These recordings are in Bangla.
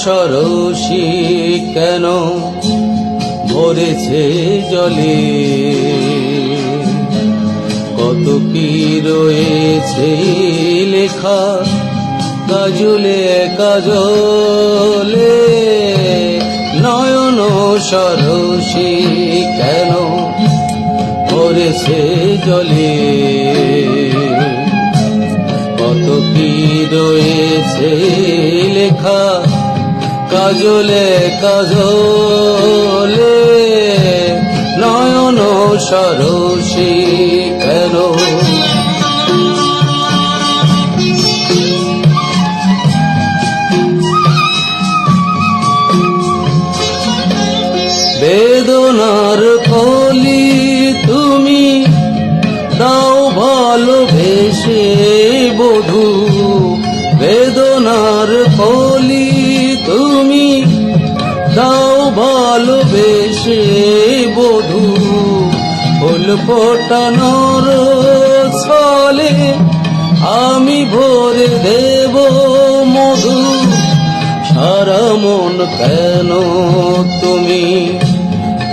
সরসী কেন ভরেছে জলে, কত কি রয়েছে লেখা কাজলে কাজলে। নয়ন সরসী কেন ভরেছে জলে, কত কি রয়েছে লেখা কাজলে কাজলে। নয়ন সরসী কেন। বেদনার কলি তুমি দাও ভালোবেসে বধূ, বেদনার কলি তুমি দাও ভালোবেসে বধূ। ফুল ফোটানোর ছলে আমি ভরে দেব মধু, সারা মন কেন তুমি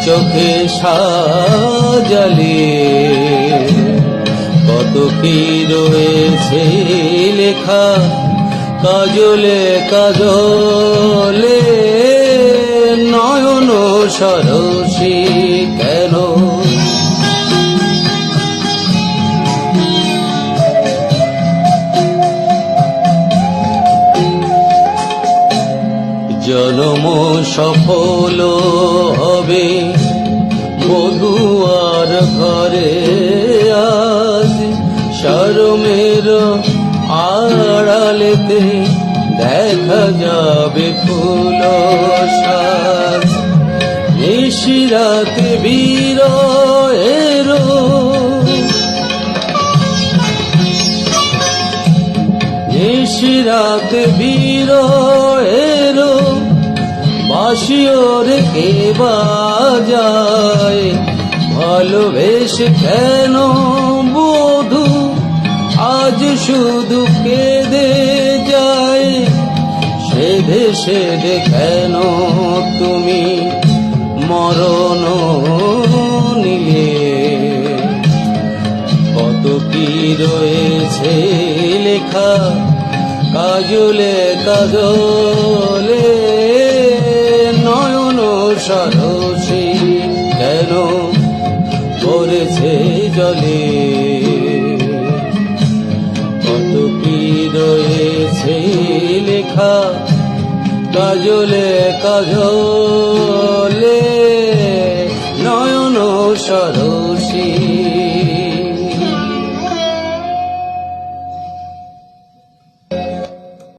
চোখে সাজালে, কত কি রয়েছে লেখা কাজলে কাজলে। নয়ন সরসী কেন। জনম সফল হবে বধুয়ার ঘরে আজ, শরমের আড়ালেতে দেখা যাবে ফুল সাজ। নিশিরাতে বিরহেরো নিশিরাতে বিরহেরো বাঁশিওর কে বাজায়। ভালোবেসে কেন বধূ আজ শুধু কেঁদে যায়, সেধে সেধে কেন তুমি মরণ নিলে, কত কি রয়েছে লেখা কাজলে কাজলে। নয়ন সরসী কেন ভরেছে জলে, কত কি রয়েছে লেখা কাজলে কাজলে। নয়ন সরসী